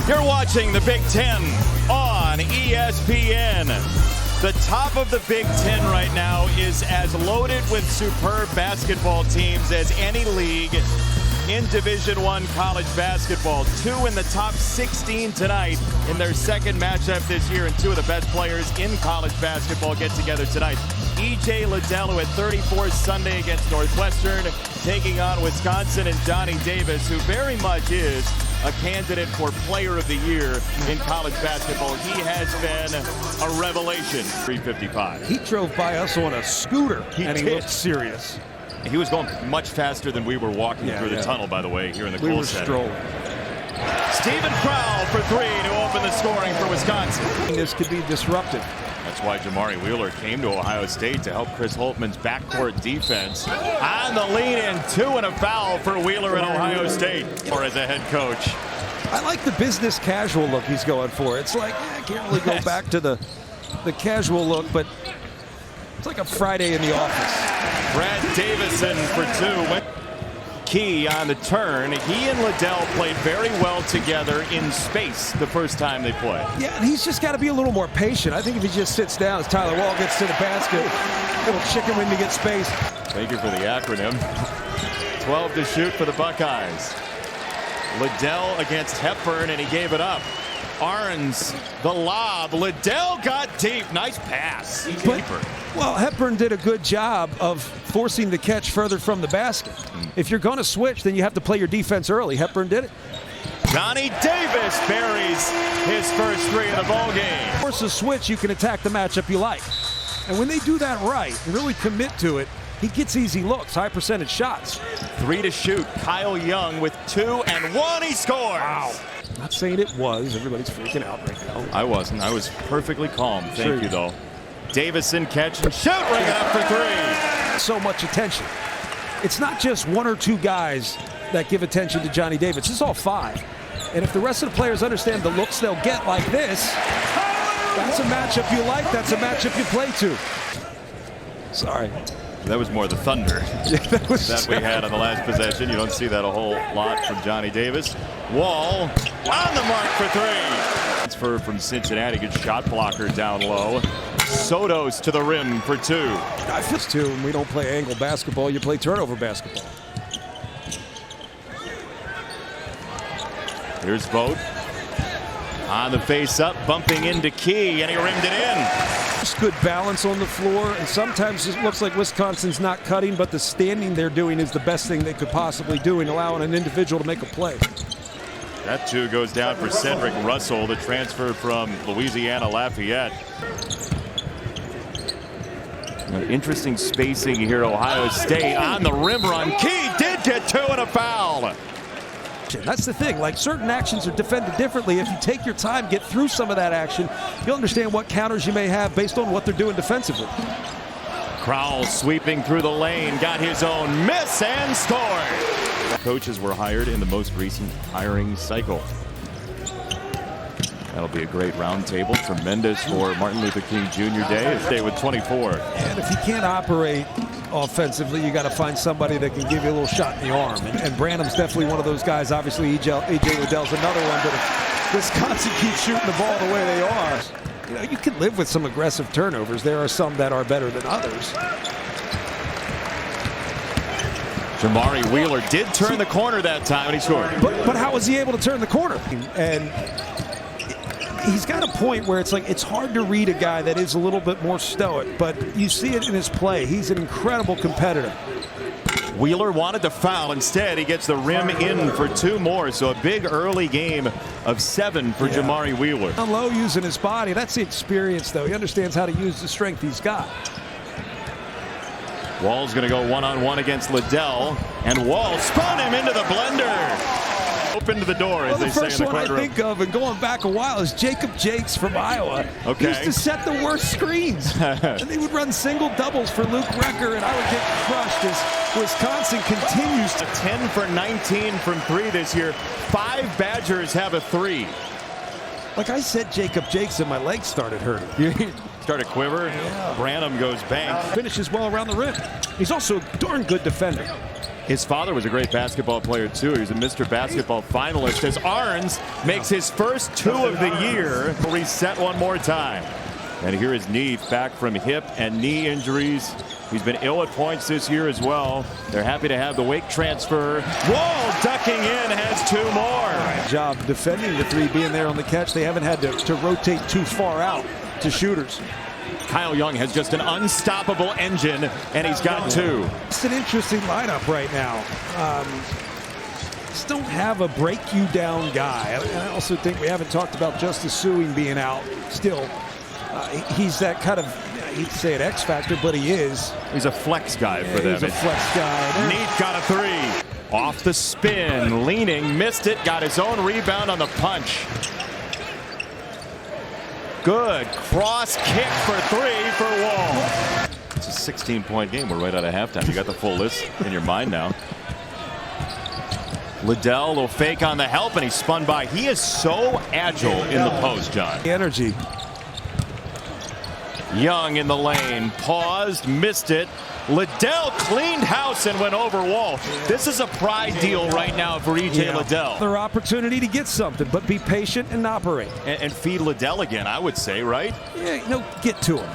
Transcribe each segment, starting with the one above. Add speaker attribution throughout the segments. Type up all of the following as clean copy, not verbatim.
Speaker 1: You're watching the Big Ten on ESPN. The top of the Big Ten right now is as loaded with superb basketball teams as any league in Division I college basketball. Two in the top 16 tonight in their second matchup this year, and two of the best players in college basketball get together tonight. E.J. Liddell, who had 34 Sunday against Northwestern, taking on Wisconsin, and Johnny Davis, who very much is a candidate for Player of the Year in college basketball. He has been a revelation. 3:55.
Speaker 2: He drove by us on a scooter, and he
Speaker 1: did.
Speaker 2: looked serious.
Speaker 1: He was going much faster than we were walking through the tunnel, by the way, here in the Kohl Center.
Speaker 2: We were strolling.
Speaker 1: Stephen Crowl for three to open the scoring for Wisconsin.
Speaker 2: This could be disruptive.
Speaker 1: That's why Jamari Wheeler came to Ohio State to help Chris Holtman's backcourt defense. On the lead-in, two and a foul for Wheeler in Ohio State, or as a head coach.
Speaker 2: I like the business casual look he's going for. It's like, I can't really go back to the casual look, but it's like a Friday in the office.
Speaker 1: Brad Davison for two. Key on the turn. He and Liddell played very well together in space the first time they played.
Speaker 2: Yeah, and he's just got to be a little more patient. I think if he just sits down as Tyler Wall gets to the basket, little chicken wing to get space.
Speaker 1: Thank you for the acronym. 12 to shoot for the Buckeyes. Liddell against Hepburn, and he gave it up. Arns, the lob. Liddell got deep. Nice pass.
Speaker 2: Well, Hepburn did a good job of forcing the catch further from the basket. If you're going to switch, then you have to play your defense early. Hepburn did it.
Speaker 1: Johnny Davis buries his first three of the ball game.
Speaker 2: Force a switch, you can attack the matchup you like. And when they do that right and really commit to it, he gets easy looks, high percentage shots.
Speaker 1: Three to shoot. Kyle Young with 2 and 1. He scores.
Speaker 2: Wow. Not saying it was. Everybody's freaking out right now.
Speaker 1: I wasn't. I was perfectly calm. Thank you, though. Davison catch and shoot. Ring it up for three.
Speaker 2: So much attention. It's not just one or two guys that give attention to Johnny Davis. It's all five. And if the rest of the players understand the looks they'll get like this, that's a matchup you like. That's a matchup you play to. Sorry.
Speaker 1: That was more the thunder that we had on the last possession. You don't see that a whole lot from Johnny Davis. Wall on the mark for three. Transfer from Cincinnati. Good shot blocker down low. Sotos to the rim for two.
Speaker 2: I feel too, and we don't play angle basketball. You play turnover basketball.
Speaker 1: Here's Vogt on the face up, bumping into Key, and he rimmed it in.
Speaker 2: Just good balance on the floor, and sometimes it looks like Wisconsin's not cutting, but the standing they're doing is the best thing they could possibly do in allowing an individual to make a play.
Speaker 1: That two goes down for Cedric Russell, the transfer from Louisiana Lafayette. Interesting spacing here at Ohio State on the rim run. Key did get two and a foul.
Speaker 2: That's the thing, like certain actions are defended differently. If you take your time, get through some of that action, you'll understand what counters you may have based on what they're doing defensively.
Speaker 1: Crowl sweeping through the lane, got his own miss and scored. Coaches were hired in the most recent hiring cycle. That'll be a great roundtable. Tremendous for Martin Luther King Jr. Day. Stay with 24.
Speaker 2: And if you can't operate offensively, you got to find somebody that can give you a little shot in the arm. And Branham's definitely one of those guys. Obviously, E.J. Liddell's another one. But if Wisconsin keeps shooting the ball the way they are, you know, you can live with some aggressive turnovers. There are some that are better than others.
Speaker 1: Jamari Wheeler did turn the corner that time, and he scored.
Speaker 2: But how was he able to turn the corner? And he's got a point where it's like it's hard to read a guy that is a little bit more stoic, but you see it in his play. He's an incredible competitor.
Speaker 1: Wheeler wanted to foul. Instead, he gets the rim in for two more. So a big early game of 7 for Jamari Wheeler.
Speaker 2: Down low using his body. That's the experience, though. He understands how to use the strength he's got.
Speaker 1: Wall's going to go one-on-one against Liddell, and Wall spun him into the blender. Open to the door, as they say in the
Speaker 2: first one I
Speaker 1: courtroom.
Speaker 2: think of, and going back a while, is Jacob Jakes from Iowa.
Speaker 1: Okay.
Speaker 2: He used to set the worst screens. And they would run single doubles for Luke Recker, and I would get crushed as Wisconsin continues to.
Speaker 1: 10 for 19 from three this year. 5 Badgers have a 3.
Speaker 2: Like I said, Jacob Jakes, and my legs started hurting.
Speaker 1: Started quiver. Yeah. Branham goes bank.
Speaker 2: Finishes well around the rim. He's also a darn good defender.
Speaker 1: His father was a great basketball player, too. He was a Mr. Basketball finalist as Arns makes his first 2 of the year. Reset one more time. And here is Neef back from hip and knee injuries. He's been ill at points this year as well. They're happy to have the Wake transfer. Wall ducking in, has 2 more.
Speaker 2: Job defending the 3, being there on the catch. They haven't had to rotate too far out to shooters.
Speaker 1: Kyle Young has just an unstoppable engine, and he's got 2.
Speaker 2: It's an interesting lineup right now. Just don't have a break-you-down guy. I also think we haven't talked about Justice Sueing being out still. He's that kind of, I hate to say it, X factor, but he is.
Speaker 1: He's a flex guy for them.
Speaker 2: He's a flex guy.
Speaker 1: Neat got a 3. Off the spin, leaning, missed it, got his own rebound on the punch. Good cross kick for 3 for Wall. It's a 16-point game. We're right out of halftime. You got the full list in your mind now. Liddell, little fake on the help, and he spun by. He is so agile in the post, John.
Speaker 2: Energy.
Speaker 1: Young in the lane, paused, missed it. Liddell cleaned house and went over Wall. This is a pride deal right now for E.J. Liddell.
Speaker 2: Their opportunity to get something, but be patient and operate.
Speaker 1: And feed Liddell again, I would say, right?
Speaker 2: Yeah, get to him.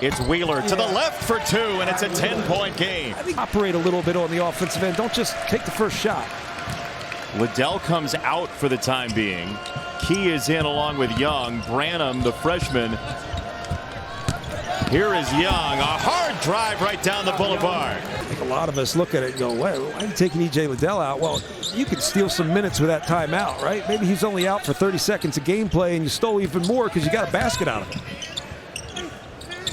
Speaker 1: It's Wheeler to the left for 2, and it's a 10-point game.
Speaker 2: I think operate a little bit on the offensive end. Don't just take the first shot.
Speaker 1: Liddell comes out for the time being. Key is in along with Young. Branham, the freshman. Here is Young, a hard drive right down the boulevard.
Speaker 2: I think a lot of us look at it and go, why are you taking E.J. Liddell out? Well, you can steal some minutes with that timeout, right? Maybe he's only out for 30 seconds of gameplay and you stole even more because you got a basket out of him.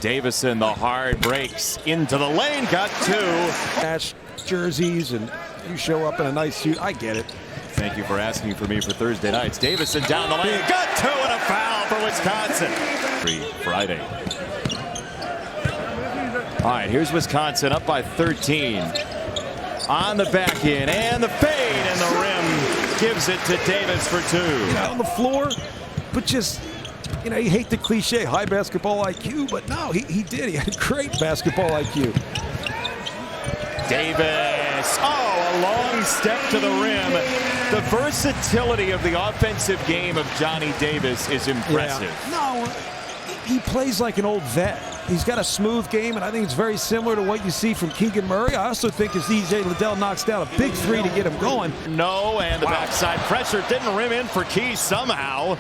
Speaker 1: Davison, the hard breaks into the lane, got 2.
Speaker 2: Ash jerseys and you show up in a nice suit. I get it.
Speaker 1: Thank you for asking for me for Thursday nights. Davison down the lane, got 2 and a foul for Wisconsin. Friday. All right, here's Wisconsin up by 13. On the back end, and the fade, and the rim gives it to Davis for 2.
Speaker 2: On the floor, but just, you hate the cliche, high basketball IQ, but no, he did. He had great basketball IQ.
Speaker 1: Davis, a long step to the rim. The versatility of the offensive game of Johnny Davis is impressive.
Speaker 2: Yeah. No, he plays like an old vet. He's got a smooth game, and I think it's very similar to what you see from Keegan Murray. I also think as E.J. Liddell knocks down a big 3 to get him going.
Speaker 1: No, and the backside pressure didn't rim in for Key somehow.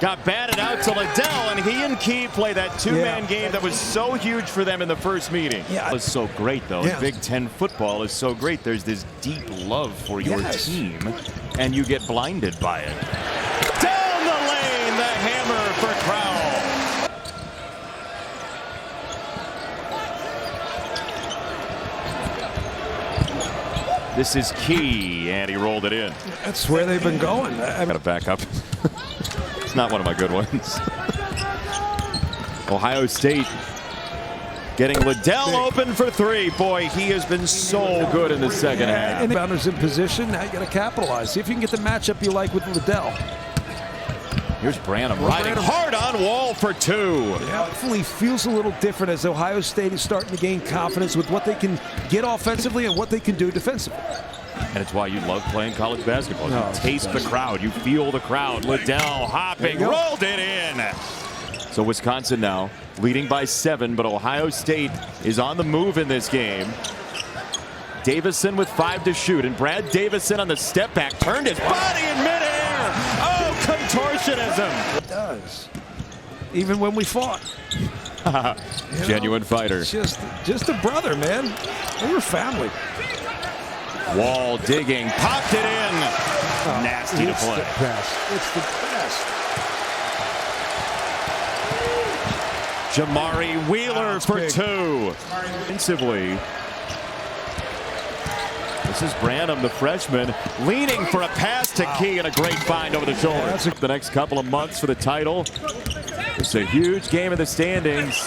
Speaker 1: Got batted out to Liddell, and he and Key play that 2-man game that was so huge for them in the first meeting. Yeah. It was so great, though. Yeah. Big Ten football is so great. There's this deep love for your team, and you get blinded by it. Down the lane, the hammer for Crowell. This is Key, and he rolled it in.
Speaker 2: That's where they've been going.
Speaker 1: I got to back up. It's not one of my good ones. Ohio State getting Liddell open for 3. Boy, he has been so good in the second half.
Speaker 2: And the bounder's in position. Now you got to capitalize. See if you can get the matchup you like with Liddell.
Speaker 1: Here's Branham riding hard on Wall for 2.
Speaker 2: Yeah, hopefully feels a little different as Ohio State is starting to gain confidence with what they can get offensively and what they can do defensively.
Speaker 1: And it's why you love playing college basketball. You taste the crowd. You feel the crowd. Liddell hopping, rolled it in. So Wisconsin now leading by 7, but Ohio State is on the move in this game. Davison with 5 to shoot, and Brad Davison on the step back turned his body in midair. Oh, contortionism.
Speaker 2: It does. Even when we fought.
Speaker 1: Genuine fighter.
Speaker 2: Just a brother, man. We were family.
Speaker 1: Wall digging, popped it in. Nasty to play.
Speaker 2: It's the best.
Speaker 1: Jamari Wheeler for big. 2. Offensively. This is Branham, the freshman, leaning for a pass to Key, and a great find over the shoulder. The next couple of months for the title. It's a huge game in the standings.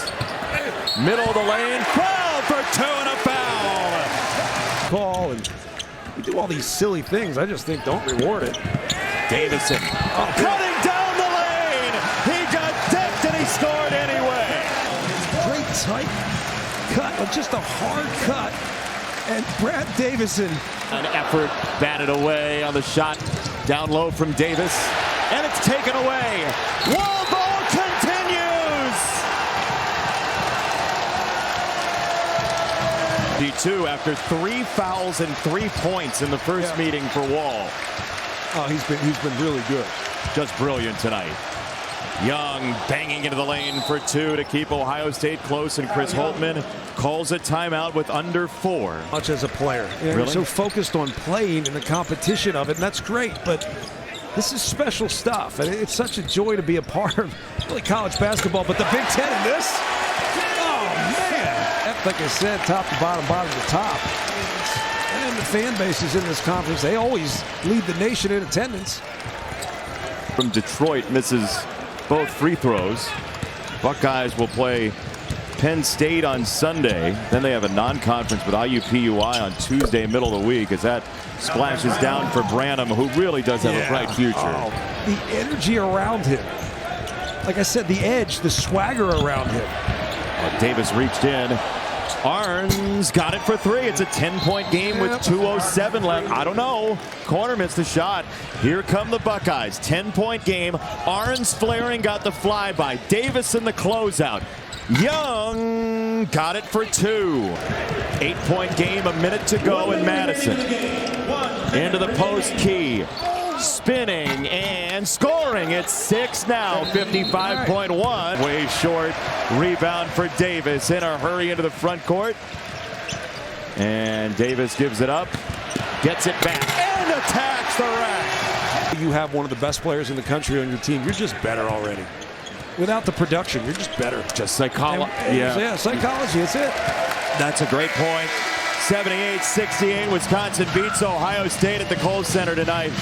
Speaker 1: Middle of the lane, foul for 2 and a foul.
Speaker 2: Call, and we do all these silly things. I just think don't reward it.
Speaker 1: Davison cutting down the lane. He got decked and he scored anyway.
Speaker 2: Great tight cut, just a hard cut. And Brad Davison.
Speaker 1: An effort batted away on the shot down low from Davis. And it's taken away. Wall ball continues. D2 after 3 fouls and 3 points in the first meeting for Wall.
Speaker 2: Oh, he's been really good.
Speaker 1: Just brilliant tonight. Young banging into the lane for 2 to keep Ohio State close, and Chris Holtmann calls a timeout with under 4.
Speaker 2: Much as a player. You're so focused on playing and the competition of it, and that's great, but this is special stuff, and it's such a joy to be a part of really college basketball, but the Big Ten in this? Oh, man! Like I said, top to bottom, bottom to top. And the fan bases in this conference, they always lead the nation in attendance.
Speaker 1: From Detroit misses both free throws. Buckeyes will play Penn State on Sunday. Then they have a non-conference with IUPUI on Tuesday, middle of the week, as that splashes down for Branham, who really does have a bright future.
Speaker 2: Oh, the energy around him. Like I said, the edge, the swagger around him.
Speaker 1: Davis reached in. Arns got it for 3. It's a 10-point game with 2:07 left. I don't know. Corner missed the shot. Here come the Buckeyes. 10-point game. Arns flaring got the flyby. Davis in the closeout. Young got it for 2. 8-point game, a minute to go in Madison. Into the post key. Spinning and scoring. It's 6 now. 55.1. Way short. Rebound for Davis. In a hurry into the front court. And Davis gives it up. Gets it back. And attacks the rack.
Speaker 2: You have one of the best players in the country on your team. You're just better already. Without the production, you're just better.
Speaker 1: Just psychology.
Speaker 2: Yeah, psychology. That's it.
Speaker 1: That's a great point. 78-68. Wisconsin beats Ohio State at the Kohl Center tonight.